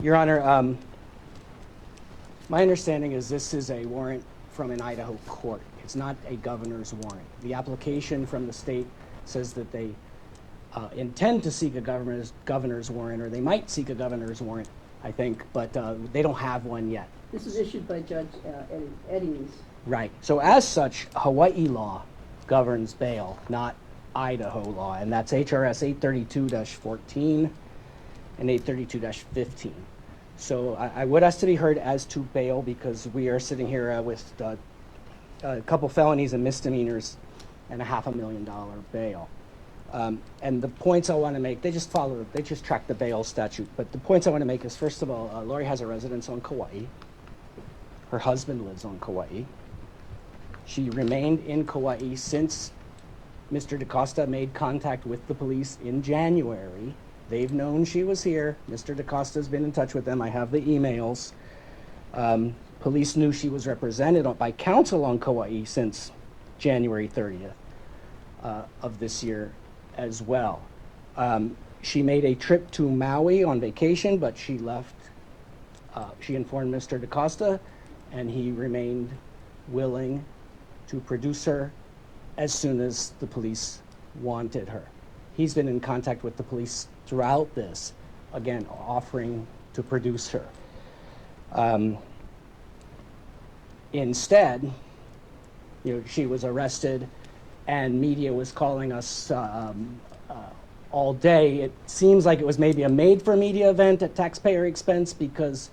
Your Honor, my understanding is this is a warrant from an Idaho court. It's not a governor's warrant. The application from the state says that they intend to seek a governor's warrant, or they might seek a governor's warrant, I think, but they don't have one yet. This is issued by Judge Eddings. Right. So as such, Hawaii law governs bail, not Idaho law, and that's HRS 832-14 and 832-15. So I would ask to be heard as to bail because we are sitting here with a couple felonies and misdemeanors and a $500,000 bail. And the points I want to make, they just track the bail statute. But the points I want to make is, first of all, Lori has a residence on Kauai. Her husband lives on Kauai. She remained in Kauai since Mr. DaCosta made contact with the police in January. They've known she was here. Mr. DaCosta's been in touch with them. I have the emails. Police knew she was represented by counsel on Kauai since January 30th of this year as well. She made a trip to Maui on vacation, but she left. She informed Mr. DaCosta, and he remained willing to produce her as soon as the police wanted her. He's been in contact with the police throughout this, again, offering to produce her. Instead, she was arrested, and media was calling us all day. It seems like it was maybe a made-for-media event at taxpayer expense because,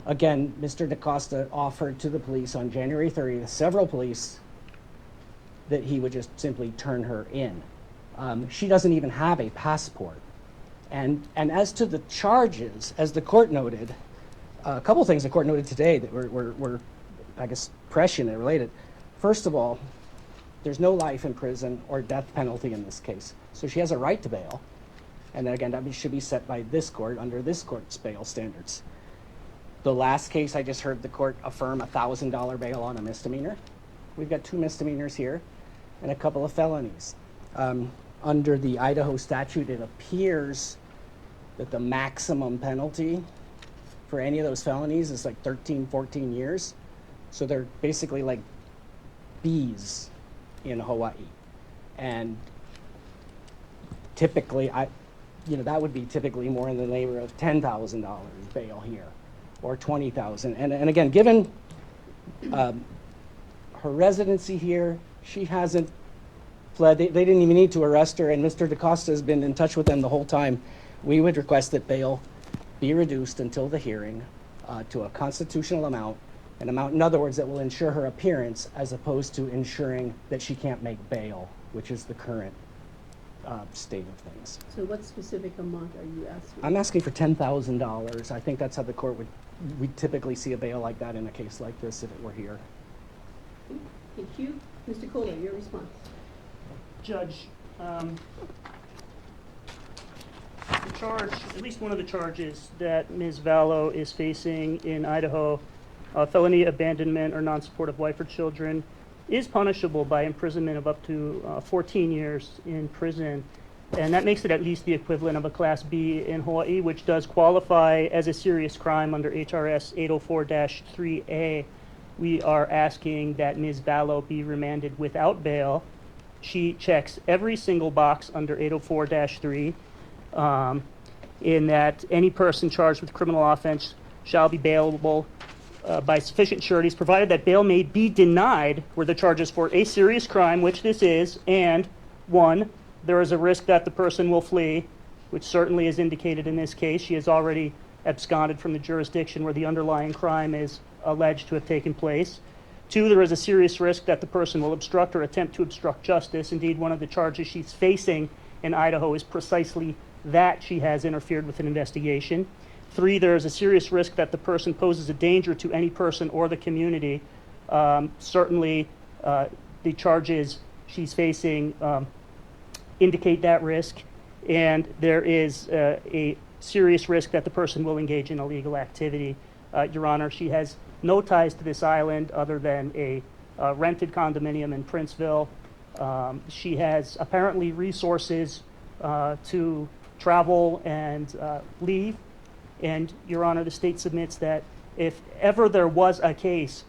again, Mr. DaCosta offered to the police on January 30th, several police, that he would just simply turn her in. She doesn't even have a passport. And as to the charges, as the court noted, a couple things the court noted today that were I guess, prescient and related. First of all, there's no life in prison or death penalty in this case. So she has a right to bail. And then again, that should be set by this court under this court's bail standards. The last case, I just heard the court affirm a $1,000 bail on a misdemeanor. We've got 2 misdemeanors here and a couple of felonies. Under the Idaho statute, it appears that the maximum penalty for any of those felonies is like 13, 14 years. So they're basically like bees in Hawaii. And typically, that would be typically more in the neighborhood of $10,000 bail here, or $20,000. And again, given her residency here, she hasn't fled. They didn't even need to arrest her, and Mr. DaCosta has been in touch with them the whole time. We would request that bail be reduced until the hearing to a constitutional amount, an amount, in other words, that will ensure her appearance as opposed to ensuring that she can't make bail, which is the current state of things. So what specific amount are you asking? I'm asking for $10,000. I think that's how the court we typically see a bail like that in a case like this if it were here. Thank you. Mr. Kohler, your response. Judge, the charge, at least one of the charges that Ms. Vallow is facing in Idaho, felony abandonment or non-support of wife or children, is punishable by imprisonment of up to 14 years in prison. And that makes it at least the equivalent of a Class B in Hawaii, which does qualify as a serious crime under HRS 804-3A. We are asking that Ms. Vallow be remanded without bail. She checks every single box under 804-3 in that any person charged with criminal offense shall be bailable by sufficient sureties, provided that bail may be denied where the charge is for a serious crime, which this is, and 1, there is a risk that the person will flee, which certainly is indicated in this case. She has already absconded from the jurisdiction where the underlying crime is alleged to have taken place. 2, there is a serious risk that the person will obstruct or attempt to obstruct justice. Indeed, one of the charges she's facing in Idaho is precisely that she has interfered with an investigation. 3, there is a serious risk that the person poses a danger to any person or the community. Certainly, the charges she's facing indicate that risk, and there is a serious risk that the person will engage in illegal activity. Your Honor, she has no ties to this island other than a rented condominium in Princeville. She has apparently resources to travel and leave, And, Your Honor, the state submits that if ever there was a case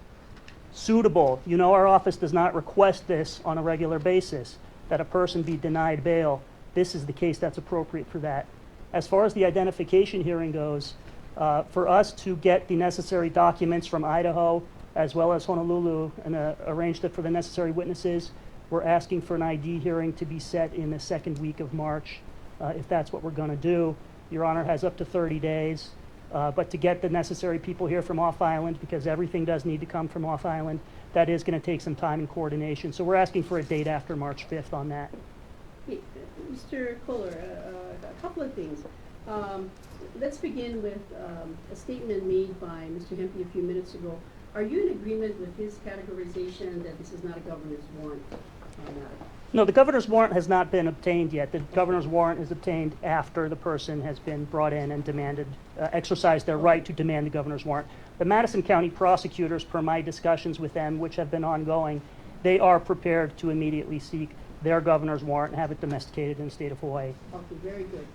suitable, you know our office does not request this on a regular basis, that a person be denied bail, this is the case that's appropriate for that. As far as the identification hearing goes, for us to get the necessary documents from Idaho as well as Honolulu and arrange for the necessary witnesses, we're asking for an ID hearing to be set in the second week of March, if that's what we're going to do. Your Honor has up to 30 days. But to get the necessary people here from off island, because everything does need to come from off island, that is going to take some time and coordination. So we're asking for a date after March 5th on that. Hey, Mr. Kohler, a couple of things. Let's begin with a statement made by Mr. Hempy a few minutes ago. Are you in agreement with his categorization that this is not a governor's warrant matter? No, the governor's warrant has not been obtained yet. The governor's warrant is obtained after the person has been brought in and demanded, exercised their right to demand the governor's warrant. The Madison County prosecutors, per my discussions with them, which have been ongoing, they are prepared to immediately seek their governor's warrant and have it domesticated in the state of Hawaii. Okay, very good.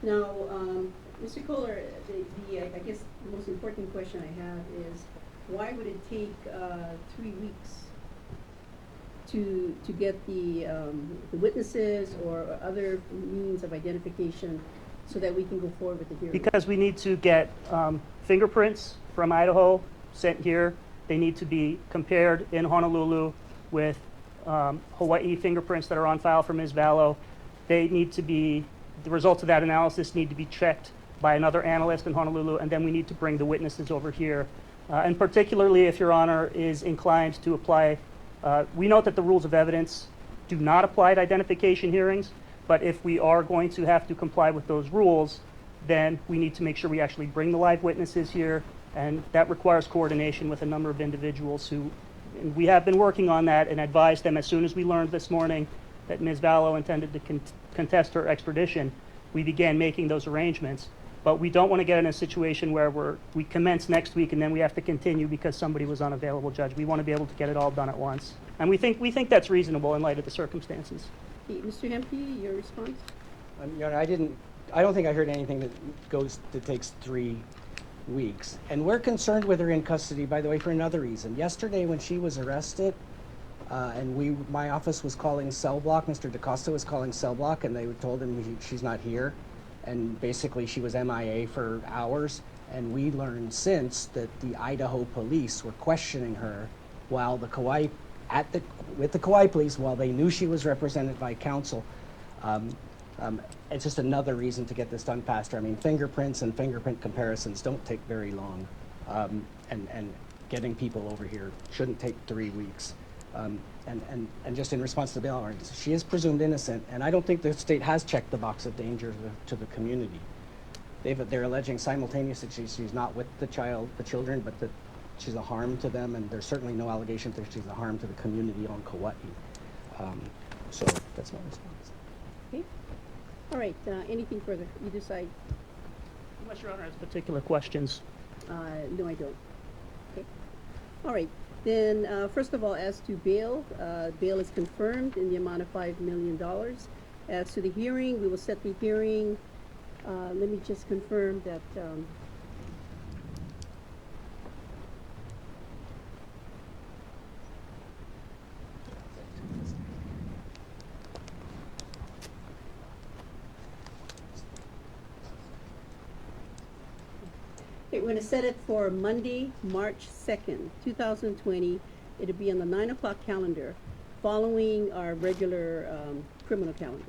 Now, Mr. Kohler, I guess the most important question I have is, why would it take 3 weeks to get the witnesses or other means of identification so that we can go forward with the hearing? Because we need to get fingerprints from Idaho sent here. They need to be compared in Honolulu with Hawaii fingerprints that are on file for Ms. Vallow. They need to be, the results of that analysis need to be checked by another analyst in Honolulu, and then we need to bring the witnesses over here. And particularly if Your Honor is inclined to apply, we note that the rules of evidence do not apply to identification hearings, but if we are going to have to comply with those rules, then we need to make sure we actually bring the live witnesses here, and that requires coordination with a number of individuals who, and we have been working on that and advised them as soon as we learned this morning that Ms. Vallow intended to contest her extradition, we began making those arrangements. But we don't want to get in a situation where we commence next week and then we have to continue because somebody was unavailable, Judge. We want to be able to get it all done at once. And we think that's reasonable in light of the circumstances. Hey, Mr. Hempy, your response? Your Honor, I don't think I heard anything that takes 3 weeks. And we're concerned with her in custody, by the way, for another reason. Yesterday when she was arrested, and my office was calling cell block, Mr. DaCosta was calling cell block, and they told him she's not here. And basically she was MIA for hours. And we learned since that the Idaho police were questioning her while with the Kauai police, while they knew she was represented by counsel. It's just another reason to get this done faster. I mean, fingerprints and fingerprint comparisons don't take very long. And getting people over here shouldn't take 3 weeks. And just in response to the bail warrant, she is presumed innocent, and I don't think the state has checked the box of danger to the community. They're alleging simultaneously she's not with the children, but that she's a harm to them, and there's certainly no allegation that she's a harm to the community on Kauai. So that's my response. Okay. All right, anything further? Either side? Unless Your Honor has particular questions. No, I don't. Okay. All right. Then, first of all, as to bail, bail is confirmed in the amount of $5 million. As to the hearing, we will set the hearing. Let me just confirm that. Okay, we're going to set it for Monday, March 2nd, 2020. It'll be on the 9 o'clock calendar, following our regular criminal calendar.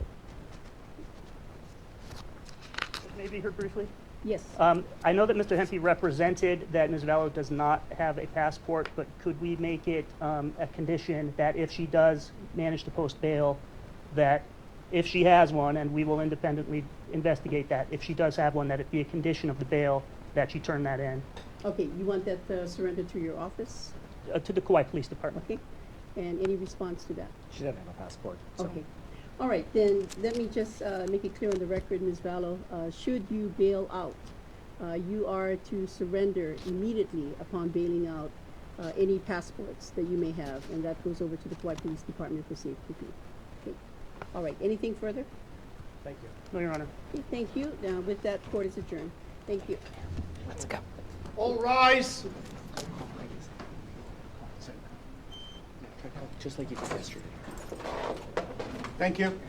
May be heard briefly? Yes. I know that Mr. Hempy represented that Ms. Vallow does not have a passport, but could we make it a condition that if she does manage to post bail, that if she has one, and we will independently investigate that, if she does have one, that it be a condition of the bail that she turn that in. Okay, you want that surrendered to your office? To the Kauai Police Department. Okay. And any response to that? She doesn't have a passport. So. Okay. All right, then let me just make it clear on the record, Ms. Vallow, should you bail out, you are to surrender immediately upon bailing out any passports that you may have, and that goes over to the Kauai Police Department for safekeeping. Okay. All right, anything further? Thank you. No, Your Honor. Okay, thank you. Now, with that, court is adjourned. Thank you. Let's go. All rise. Just like you did yesterday. Thank you.